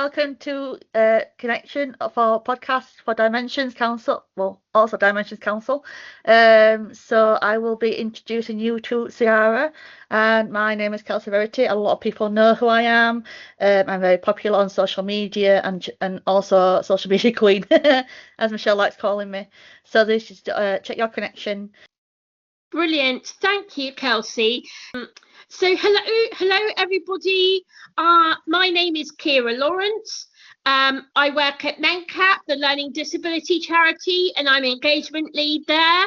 welcome to Connection of our podcast for Dimensions Council, well, also Dimensions Council. So I will be introducing you to Ciara, and my name is Kelsey Verity. A lot of people know who I am. I'm very popular on social media and also social media queen, as Michelle likes calling me. So this is check your connection. Brilliant. Thank you, Kelsey. So hello everybody. My name is Kira Lawrence. I work at NENCAP, the Learning Disability Charity, and I'm engagement lead there.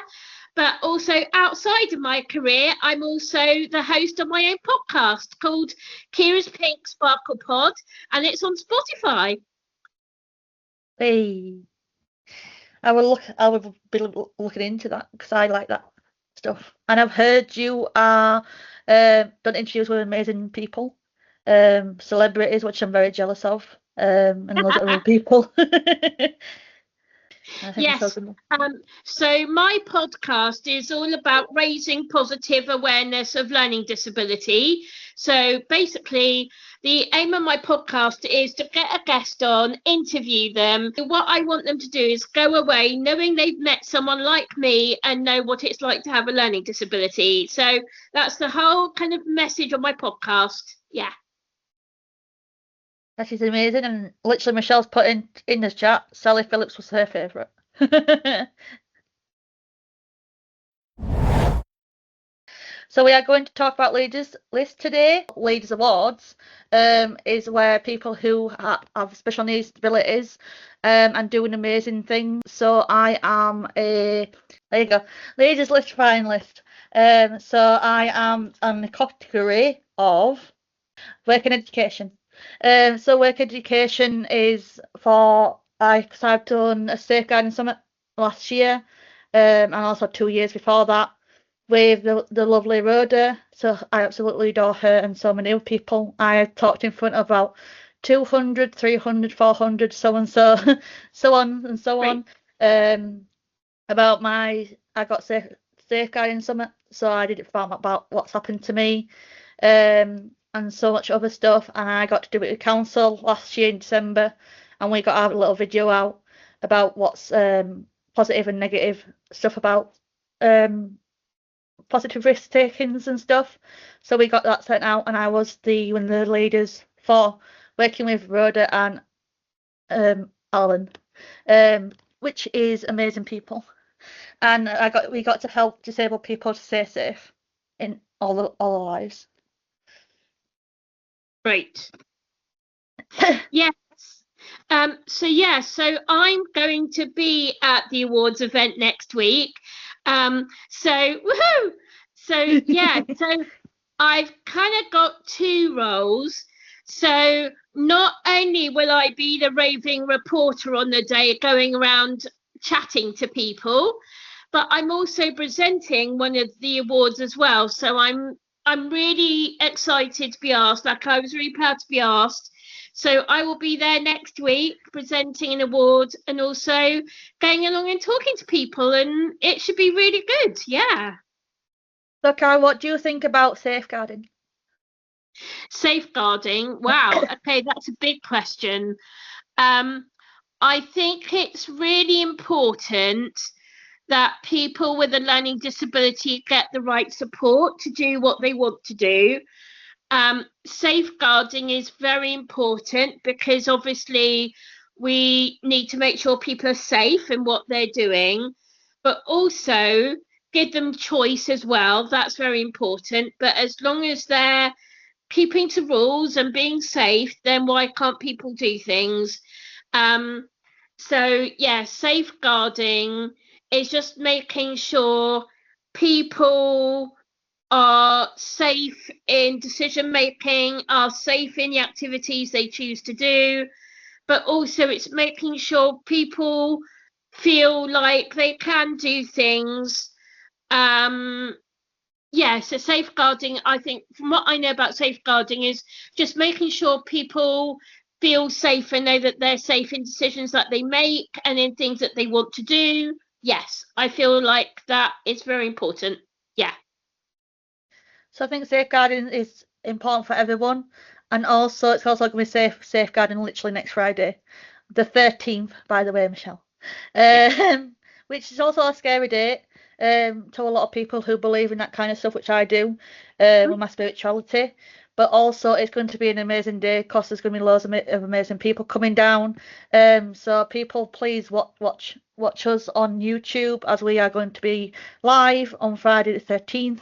But also outside of my career, I'm also the host of my own podcast called Kira's Pink Sparkle Pod, and it's on Spotify. Hey, I will be looking into that because I like that stuff. And I've heard you are done interviews with amazing people, celebrities, which I'm very jealous of, and loads of other people. Yes. So my podcast is all about raising positive awareness of learning disability. So basically, the aim of my podcast is to get a guest on, interview them. What I want them to do is go away knowing they've met someone like me and know what it's like to have a learning disability. So that's the whole kind of message of my podcast. Yeah. That is amazing, and literally Michelle's put in the chat, Sally Phillips was her favourite. So we are going to talk about Leaders List today. Leaders Awards is where people who have special needs, disabilities, and doing amazing things. So I am there you go, Leaders List finalist. So I am in the category of work and education. So work education is for because I've done a safeguarding summit last year, and also 2 years before that with the lovely Rhoda. So I absolutely adore her and so many other people. I talked in front of about 200, 300, 400, so and so, so on and so on. About I got safeguarding summit, so I did it about what's happened to me. And so much other stuff, and I got to do it with council last year in December, and we got our little video out about what's positive and negative stuff about positive risk takings and stuff. So we got that sent out, and I was one of the leaders for working with Rhoda and Alan, which is amazing people, and we got to help disabled people to stay safe in all their lives. Great. Yes. So I'm going to be at the awards event next week. So woohoo! So yeah, so I've kind of got two roles. So not only will I be the raving reporter on the day going around chatting to people, but I'm also presenting one of the awards as well. So I'm really excited to be asked. Like, I was really proud to be asked. So I will be there next week presenting an award and also going along and talking to people, and it should be really good. Yeah. So, Karen, what do you think about safeguarding? Safeguarding. Wow. Okay, that's a big question. I think it's really important that people with a learning disability get the right support to do what they want to do. Safeguarding is very important because obviously we need to make sure people are safe in what they're doing, but also give them choice as well. That's very important. But as long as they're keeping to rules and being safe, then why can't people do things? So yeah, safeguarding is just making sure people are safe in decision making, are safe in the activities they choose to do, but also it's making sure people feel like they can do things. So safeguarding, I think, from what I know about safeguarding, is just making sure people feel safe and know that they're safe in decisions that they make and in things that they want to do. Yes, I feel like that is very important. Yeah. So I think safeguarding is important for everyone, And also, it's also going to be safeguarding literally next Friday, the 13th, by the way, Michelle. Yeah. Which is also a scary date to a lot of people who believe in that kind of stuff, which I do, with my spirituality. But also, it's going to be an amazing day because there's going to be loads of amazing people coming down. So people, please watch us on YouTube as we are going to be live on Friday the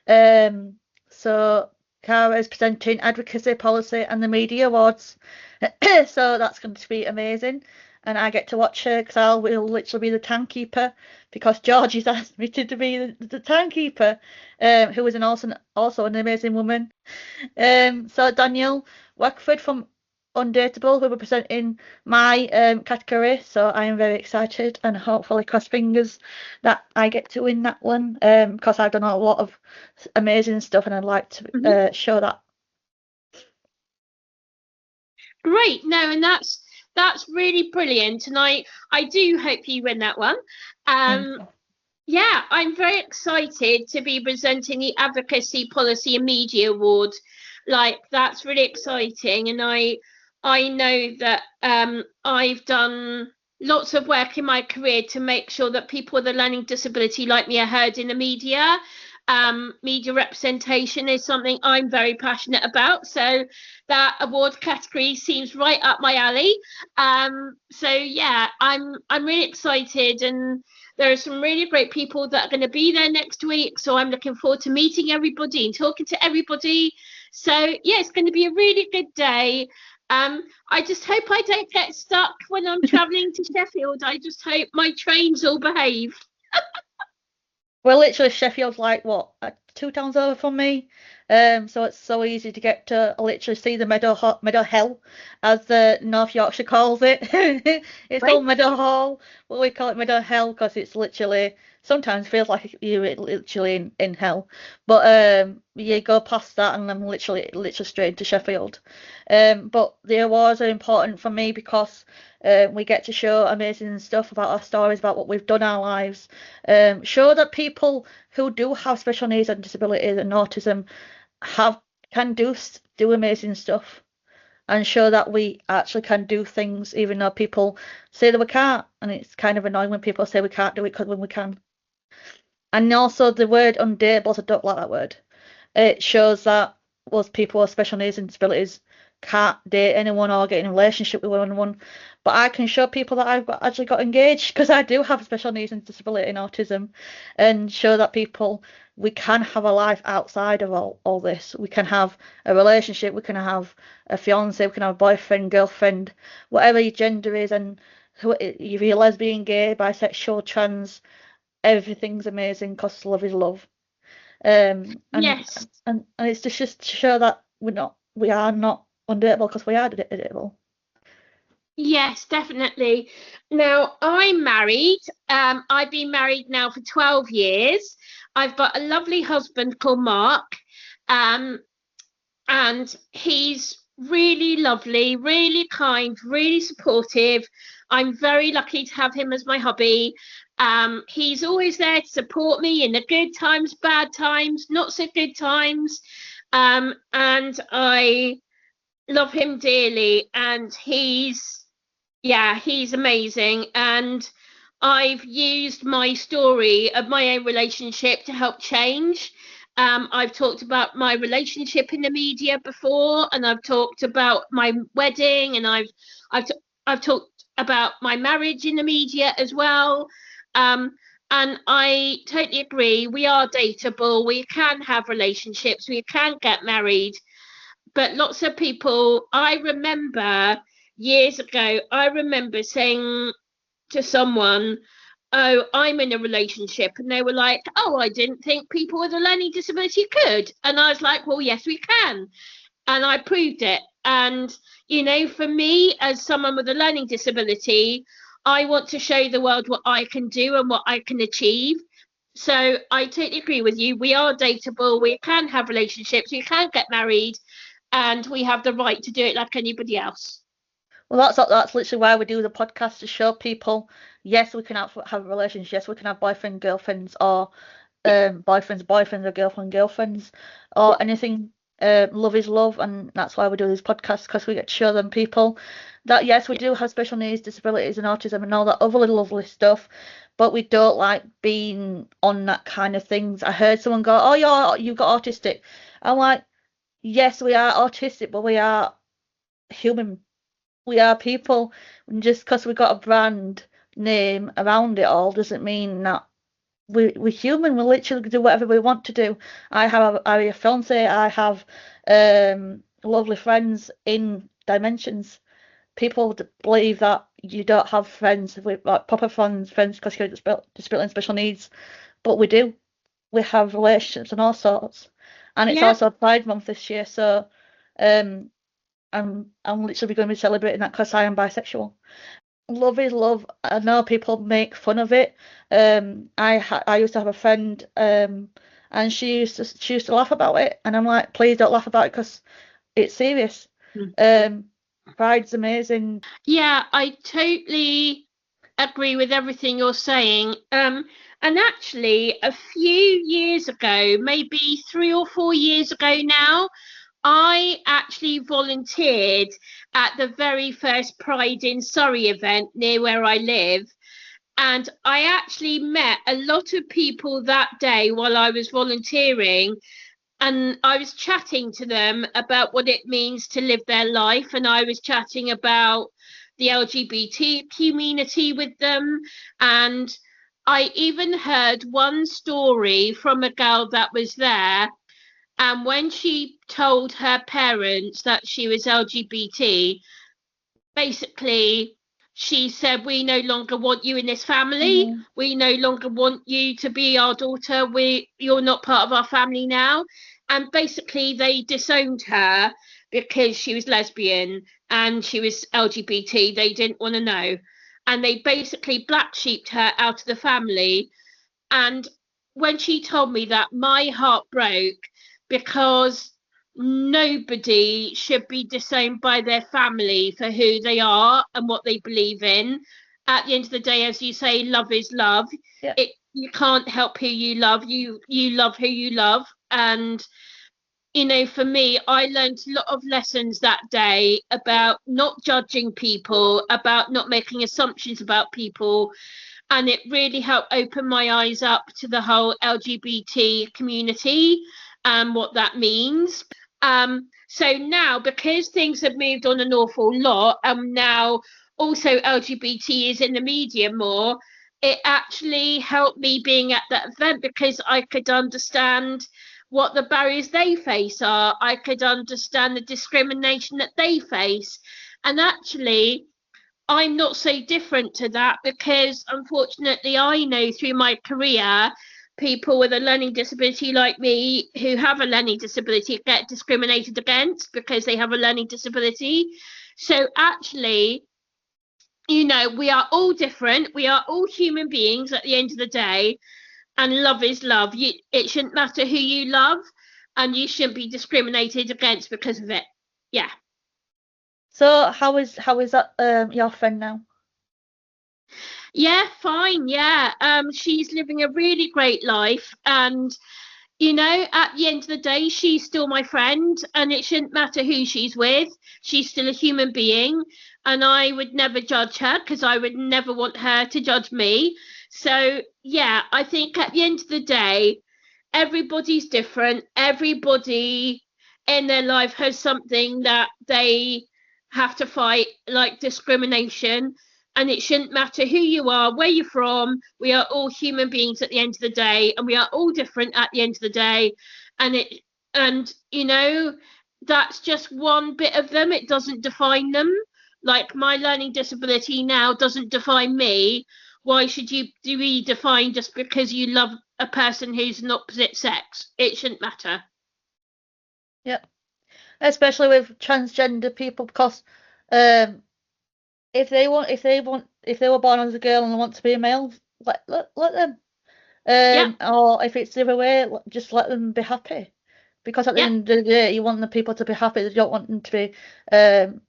13th. So Cara is presenting Advocacy, Policy and the Media Awards. So that's going to be amazing. And I get to watch her because I will literally be the timekeeper because George has asked me to be the timekeeper, who is also an amazing woman. So Daniel Wackford from Undateable will be presenting my category. So I am very excited and hopefully cross fingers that I get to win that one because I've done a lot of amazing stuff and I'd like to show that. Great. No, and that's really brilliant, and I do hope you win that one. Yeah, I'm very excited to be presenting the Advocacy, Policy and Media Award. Like, that's really exciting, and I know that I've done lots of work in my career to make sure that people with a learning disability like me are heard in the media. Media representation is something I'm very passionate about, so that award category seems right up my alley. So yeah, I'm really excited, and there are some really great people that are going to be there next week. So I'm looking forward to meeting everybody and talking to everybody. So yeah, it's going to be a really good day. I just hope I don't get stuck when I'm travelling to Sheffield. I just hope my trains all behave. Well, literally, Sheffield's like what, 2 towns over from me. So it's so easy to get to literally see the Meadow Hell, as the North Yorkshire calls it. It's Right? called Meadow Hall, but we call it Meadow Hell because it's literally sometimes feels like you're literally in hell. But you go past that and I'm literally straight into Sheffield. But the awards are important for me because we get to show amazing stuff about our stories, about what we've done in our lives. Show that people who do have special needs and disabilities and autism can do amazing stuff, and show that we actually can do things even though people say that we can't. And it's kind of annoying when people say we can't do it because when we can. And also the word undateable, I don't like that word. It shows that most people with special needs and disabilities can't date anyone or get in a relationship with anyone. But I can show people that actually got engaged because I do have special needs and disability and autism, and show that people we can have a life outside of all this. We can have a relationship, we can have a fiance, we can have a boyfriend, girlfriend, whatever your gender is, and if you're lesbian, gay, bisexual, trans, everything's amazing because love is love. And Yes. it's just to show that we are not undateable because we are dateable. Yes, definitely. Now, I'm married. I've been married now for 12 years. I've got a lovely husband called Mark. Um, and he's really lovely, really kind, really supportive. I'm very lucky to have him as my hubby. He's always there to support me in the good times, bad times, not so good times. And I love him dearly. And he's amazing. And I've used my story of my own relationship to help change. I've talked about my relationship in the media before, and I've talked about my wedding, and I've I've talked about my marriage in the media as well. Um, and I totally agree. We are dateable. We can have relationships. We can get married. But lots of people, I remember years ago, I remember saying to someone, "Oh, I'm in a relationship," and they were like, "Oh, I didn't think people with a learning disability could." And I was like, "Well, yes, we can." And I proved it. And, for me, as someone with a learning disability, I want to show the world what I can do and what I can achieve. So I totally agree with you. We are dateable, we can have relationships, we can get married, and we have the right to do it like anybody else. Well, that's literally why we do the podcast, to show people, yes, we can have relationships, yes, we can have girlfriends, or boyfriends, or girlfriends, or Yeah. anything. love is love, and that's why we do these podcasts, because we get to show them people that yes, we do have special needs, disabilities, and autism, and all that other little lovely stuff, but we don't like being on that kind of things. I heard someone go, "Oh, you've got autistic." I'm like, yes, we are autistic, but we are human. We are people. And just because we got a brand name around it all doesn't mean that we're human. We literally do whatever we want to do. I have a fiance. I have lovely friends in dimensions. People believe that you don't have friends with like proper friends because you're disability and special needs, but we do. We have relationships and all sorts. And it's Yeah. also Pride Month this year, so um, I'm literally going to be celebrating that because I am bisexual. Love is love. I know people make fun of it. I used to have a friend, and she used to laugh about it, and I'm like, please don't laugh about it because it's serious. Um, Pride's amazing. Yeah, I totally agree with everything you're saying. And actually, a few years ago, maybe 3 or 4 years ago now, I actually volunteered at the very first Pride in Surrey event near where I live. And I actually met a lot of people that day while I was volunteering, and I was chatting to them about what it means to live their life, and I was chatting about the LGBT community with them, and I even heard one story from a girl that was there, and when she told her parents that she was LGBT, basically she said, we no longer want you in this family, Mhm. we no longer want you to be our daughter, you're not part of our family now. And basically they disowned her because she was lesbian and she was LGBT. They didn't want to know, and they basically black sheeped her out of the family. And when she told me that, my heart broke, because nobody should be disowned by their family for who they are and what they believe in. At the end of the day, as you say, love is love. Yeah. You can't help who you love. You love who you love. And for me, I learned a lot of lessons that day about not judging people, about not making assumptions about people, and it really helped open my eyes up to the whole LGBT community and what that means. So now, because things have moved on an awful lot, and now also LGBT is in the media more, it actually helped me being at that event, because I could understand what the barriers they face are. I could understand the discrimination that they face. And actually, I'm not so different to that, because unfortunately, I know through my career, people with a learning disability like me who have a learning disability get discriminated against because they have a learning disability. So actually, we are all different. We are all human beings at the end of the day, and love is love. It shouldn't matter who you love, and you shouldn't be discriminated against because of it. Yeah. So how is that your friend now? Yeah, fine. Yeah. She's living a really great life, and at the end of the day, she's still my friend, and it shouldn't matter who she's with. She's still a human being, and I would never judge her because I would never want her to judge me. So, yeah, I think at the end of the day, everybody's different. Everybody in their life has something that they have to fight, like discrimination. And it shouldn't matter who you are, where you're from. We are all human beings at the end of the day, and we are all different at the end of the day. And that's just one bit of them. It doesn't define them. Like, my learning disability now doesn't define me. Why should you be defined just because you love a person who's an opposite sex? It shouldn't matter. Yeah. Especially with transgender people, because um, if they were born as a girl and they want to be a male, let them. Yep, Or if it's the other way, just let them be happy. Because at the yep, end of the day, you want the people to be happy. You don't want them to be um,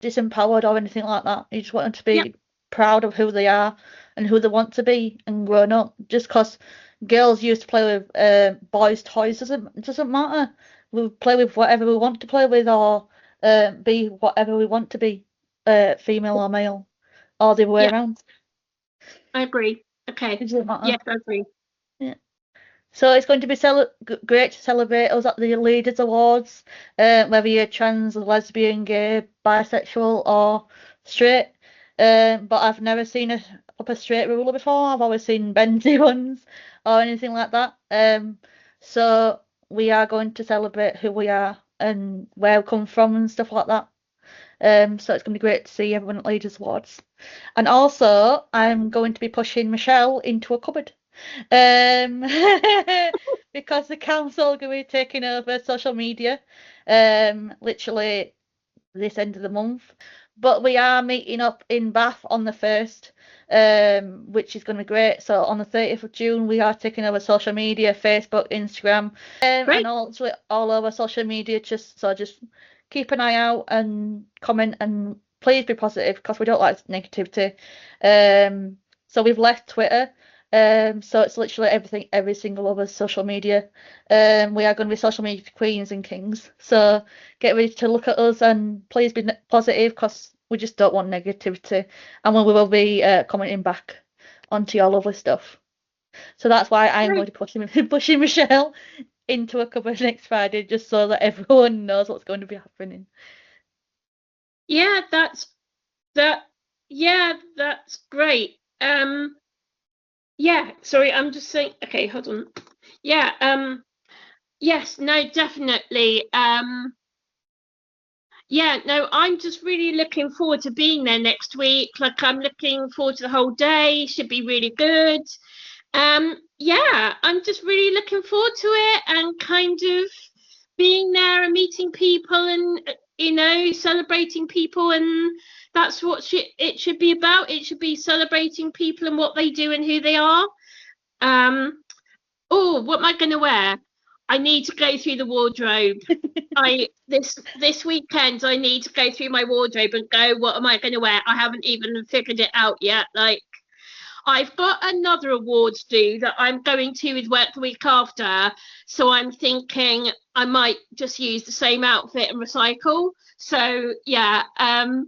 disempowered or anything like that. You just want them to yep. be proud of who they are and who they want to be and grown up. Just because girls used to play with boys' toys doesn't matter. we play with whatever we want to play with, or be whatever we want to be, female or male, or the other way Yeah, around. I agree. It Okay. doesn't matter. Yes, I agree. Yeah. So it's going to be great to celebrate us at the Leaders Awards, whether you're trans, lesbian, gay, bisexual, or straight. But I've never seen a proper straight ruler before. I've always seen bendy ones or anything like that. So we are going to celebrate who we are and where we come from and stuff like that. So it's going to be great to see everyone at Leaders Awards. And also, I'm going to be pushing Michelle into a cupboard. Um, because the council are going to be taking over social media, literally this end of the month. But we are meeting up in Bath on the 1st, which is going to be great. So on the 30th of June, we are taking over social media, Facebook, Instagram, Great. and also all over social media. Just keep an eye out and comment, and please be positive because we don't like negativity. So we've left Twitter. So it's literally everything, every single other social media. We are going to be social media queens and kings. So get ready to look at us and please be positive because we just don't want negativity. And we will be commenting back onto your lovely stuff. So that's why I'm going to be pushing Michelle into a cupboard next Friday just so that everyone knows what's going to be happening. Yeah, that's great. Yeah, sorry, I'm just saying, okay, hold on. Yeah, yes, no, definitely. Yeah, no, I'm just really looking forward to being there next week. Like, I'm looking forward to the whole day. Should be really good. Yeah, I'm just really looking forward to it and kind of being there and meeting people and celebrating people, and that's what it should be about. It should be celebrating people and what they do and who they are. Oh, what am I going to wear? I need to go through the wardrobe. I this weekend I need to go through my wardrobe and go, what am I going to wear? I haven't even figured it out yet. Like, I've got another awards due that I'm going to with work the week after, so I'm thinking I might just use the same outfit and recycle. So yeah, and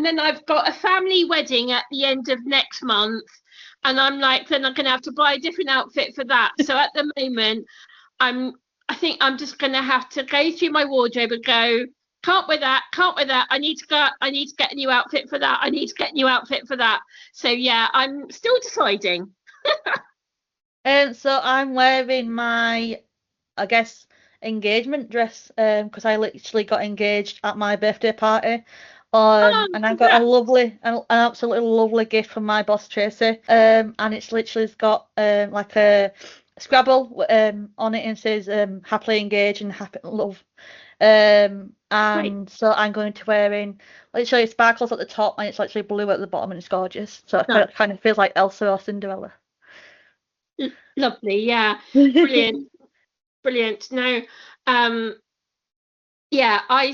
then I've got a family wedding at the end of next month, and I'm like, then I'm gonna have to buy a different outfit for that. So at the moment, I'm I think I'm just gonna have to go through my wardrobe and go, can't wear that, can't wear that. I need to get a new outfit for that. I need to get a new outfit for that. So yeah, I'm still deciding. So I'm wearing my, I guess, engagement dress because I literally got engaged at my birthday party. Oh, And I got a congrats. lovely, an absolutely lovely gift from my boss Tracy. And it's literally got like a Scrabble on it and says happily engaged and happy love. Great. And so I'm going to wearing literally sparkles at the top and it's literally blue at the bottom and it's gorgeous. So No, it kind of feels like Elsa or Cinderella. lovely. Yeah, brilliant, brilliant. No, um, yeah, I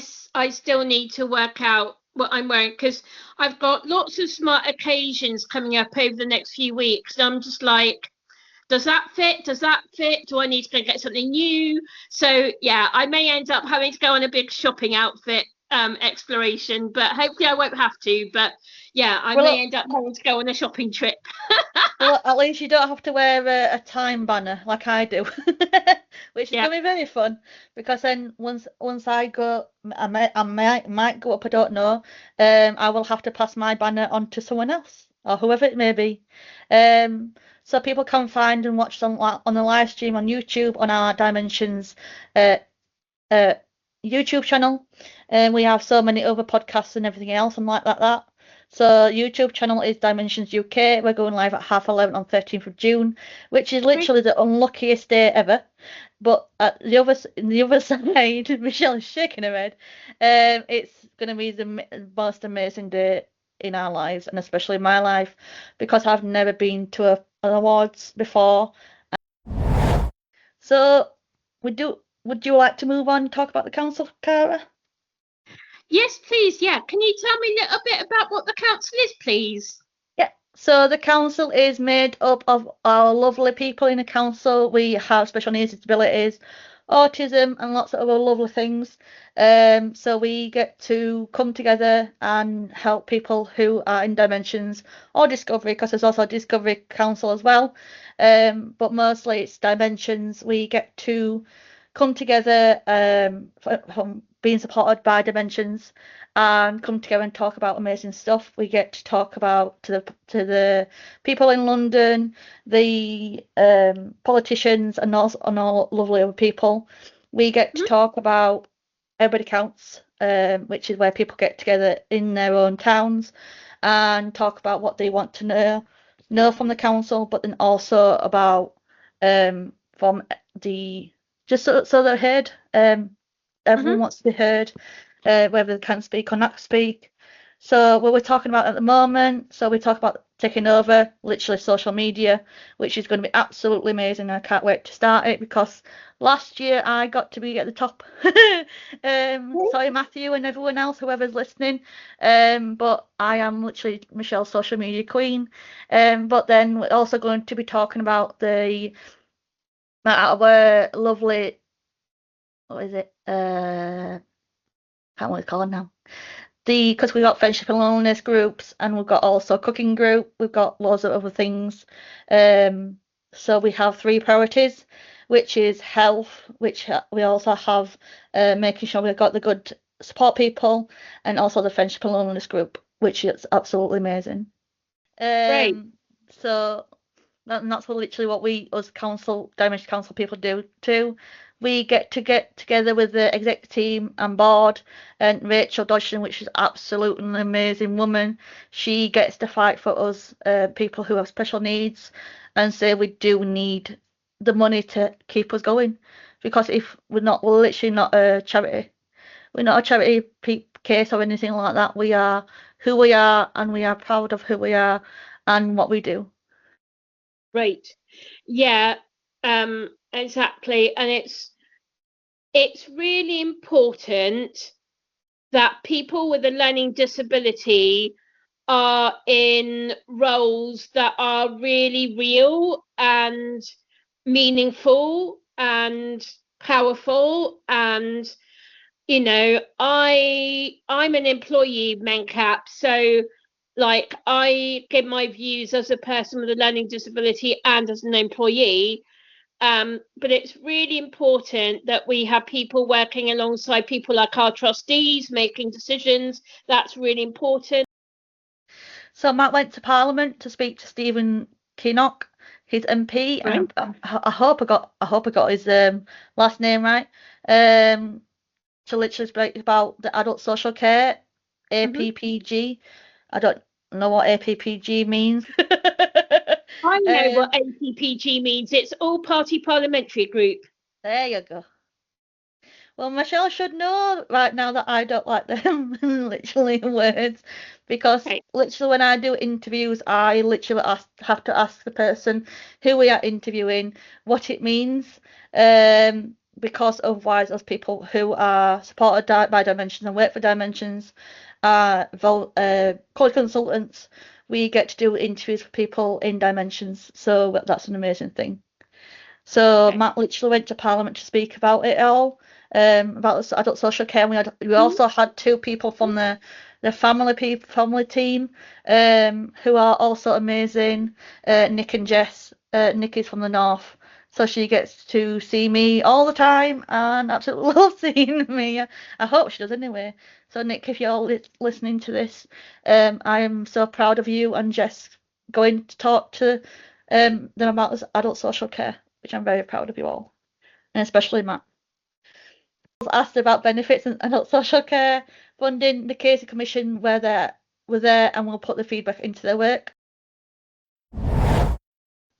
still need to work out what I'm wearing because I've got lots of smart occasions coming up over the next few weeks. And I'm just like, does that fit? Does that fit? Do I need to go get something new? So yeah, I may end up having to go on a big shopping outfit exploration, but hopefully I won't have to. But yeah, I may Well, end up having to go on a shopping trip. well, at least you don't have to wear a time banner like I do, which is Yeah, going to be very fun because then once I go, I might go up. I don't know. I will have to pass my banner on to someone else or whoever it may be. Um, so people can find and watch on the live stream on YouTube on our Dimensions uh, uh, YouTube channel. And we have so many other podcasts and everything else and like that. So YouTube channel is Dimensions UK. We're going live at 11:30 on 13th of June, which is great. literally the unluckiest day ever. But at the other side, Michelle is shaking her head. It's going to be the most amazing day in our lives, and especially my life, because I've never been to an awards before. So, would you like to move on and talk about the council, Cara? Yes, please. Yeah, can you tell me a little bit about what the council is, please? Yeah. So the council is made up of our lovely people in the council. We have special needs disabilities, autism, and lots of other lovely things. So we get to come together and help people who are in Dimensions or Discovery, because there's also a Discovery Council as well. But mostly it's Dimensions. We get to come together from being supported by Dimensions and come together and talk about amazing stuff. We get to talk about to the people in London, the politicians, and all lovely other people. We get to talk about Everybody Counts, which is where people get together in their own towns and talk about what they want to know from the council, but then also about from the just so they're heard. Everyone wants to be heard, whether they can speak or not speak. So what we're talking about at the moment, so we talk about taking over literally social media, which is going to be absolutely amazing. I can't wait to start it because last year I got to be at the top. Sorry, Matthew and everyone else, whoever's listening. But I am literally Michelle's social media queen. But then we're also going to be talking about our lovely, what is it? Can't remember what it's called now. Because we've got friendship and loneliness groups, and we've got also a cooking group. We've got loads of other things. So we have 3 priorities, which is health, which we also have making sure we've got the good support people, and also the friendship and loneliness group, which is absolutely amazing. Great. So that's literally what we, as Dimension Council people, do too. We get together with the exec team and board, and Rachel Dodgson, which is absolutely an amazing woman. She gets to fight for us, people who have special needs, and say we do need the money to keep us going. Because if we're literally not a charity. We're not a charity case or anything like that. We are who we are, and we are proud of who we are and what we do. Great. Yeah, exactly. And it's really important that people with a learning disability are in roles that are really real and meaningful and powerful. And I'm an employee MenCap, so like I give my views as a person with a learning disability and as an employee. But it's really important that we have people working alongside people like our trustees making decisions. That's really important. So Matt went to Parliament to speak to Stephen Kinnock, his MP, Right. and I hope I got his last name right. To literally speak about the adult social care, APPG. I don't know what APPG means. I know what APPG means. It's All Party Parliamentary Group. There you go. Well, Michelle should know right now that I don't like them literally words, because Okay. literally when I do interviews, I literally have to ask the person who we are interviewing what it means, because otherwise, as people who are supported by Dimensions and work for Dimensions, college consultants, we get to do interviews for people in Dimensions, so that's an amazing thing. So Okay. Matt literally went to Parliament to speak about it all, about adult social care. And we also had 2 people from the family team, who are also amazing. Nick and Jess. Nick is from the north, so she gets to see me all the time and absolutely loves seeing me. I hope she does anyway. So Nick, if you're listening to this, I am so proud of you and Jess going to talk to them about adult social care, which I'm very proud of you all, and especially Matt. I was asked about benefits and adult social care funding. The Casey Commission were there and will put the feedback into their work.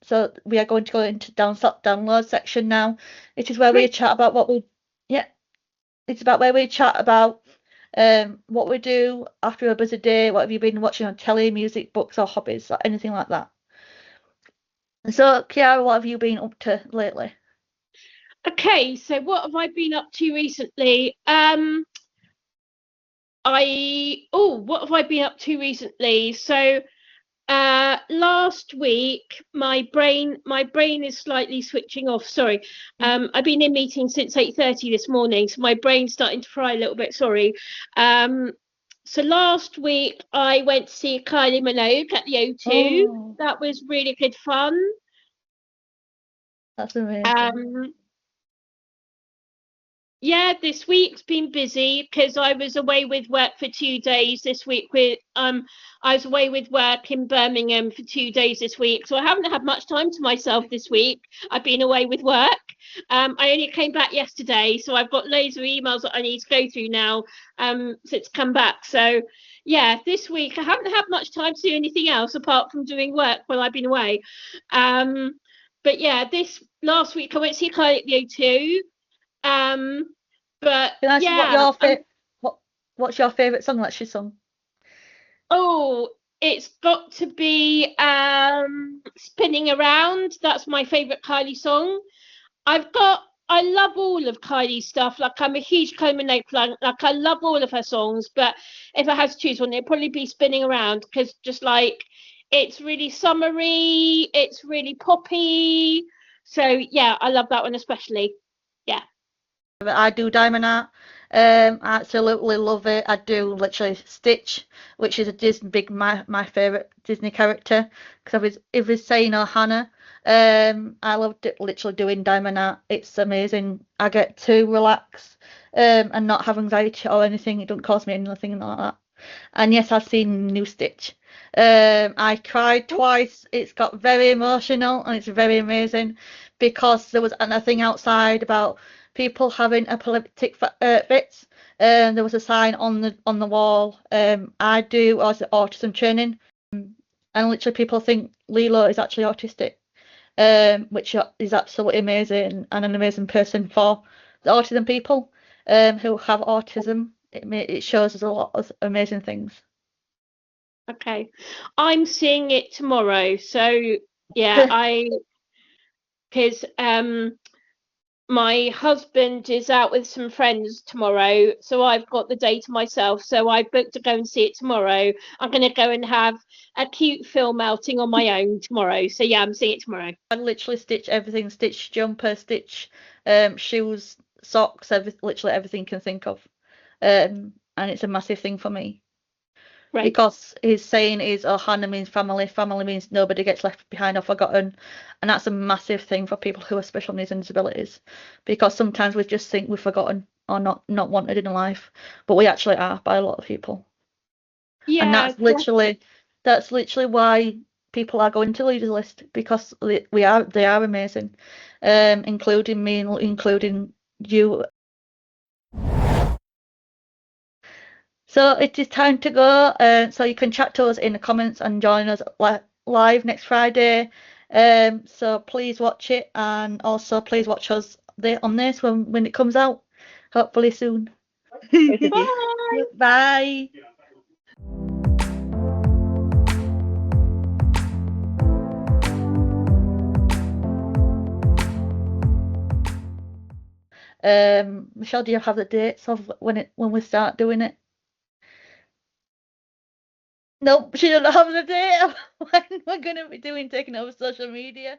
So we are going to go into download section now. It is where we chat about it's about where we chat about what we do after a busy day, what have you been watching on telly, music, books, or hobbies, or anything like that. So, Kiara, what have you been up to lately? Okay, so what have I been up to recently? What have I been up to recently? So Last week my brain is slightly switching off. Sorry. I've been in meetings since 8:30 this morning, so my brain's starting to fry a little bit. Sorry. Um, so last week I went to see Kylie Minogue at the O2. Oh, That was really good fun. that's amazing. Um, Yeah, this week's been busy because I was away with work for 2 days this week. I was away with work in Birmingham for 2 days this week, so I haven't had much time to myself this week. I've been away with work. I only came back yesterday, so I've got loads of emails that I need to go through now. Since come back, so yeah, this week I haven't had much time to do anything else apart from doing work while I've been away. But yeah, this last week I went to see Kylie at the O2. Um, but Can I ask you what yeah, your what's your favourite song that she sung? oh, it's got to be Spinning Around. That's my favorite Kylie song. I love all of Kylie's stuff. Like I'm a huge Kylie Minogue fan. Like I love all of her songs, but if I had to choose one, it'd probably be Spinning Around because just like it's really summery, it's really poppy. So yeah, I love that one especially. Yeah. I do Diamond Art. I absolutely love it. I do literally Stitch, which is a Disney my favorite Disney character because I was saying Hannah. I loved it literally doing Diamond Art. It's amazing. I get to relax and not have anxiety or anything. It don't cause me anything like that. And yes, I've seen New Stitch. I cried twice. It's got very emotional and it's very amazing because there was another thing outside about people having epileptic fits. There was a sign on the wall. I do autism training, and literally people think Lilo is actually autistic, which is absolutely amazing and an amazing person for the autism people who have autism. It shows us a lot of amazing things. Okay. I'm seeing it tomorrow. So yeah, because my husband is out with some friends tomorrow, so I've got the day to myself. So I booked to go and see it tomorrow. I'm gonna go and have a cute film outing on my own tomorrow. So yeah, I'm seeing it tomorrow. I literally stitch everything, stitch jumper, stitch shoes, socks, literally everything you can think of. And it's a massive thing for me. Great. Because his saying is, oh, Hannah means family, family means nobody gets left behind or forgotten. And that's a massive thing for people who have special needs and disabilities. Because sometimes we just think we're forgotten or not wanted in life. But we actually are by a lot of people. And Yeah, that's literally why people are going to leaders list because they are amazing. Including me and including you. So it is time to go. So you can chat to us in the comments and join us live next Friday. So please watch it and also please watch us on this when it comes out. Hopefully soon. bye. Bye. Michelle, do you have the dates of when we start doing it? Nope, she doesn't have the date of when we're gonna be taking over social media.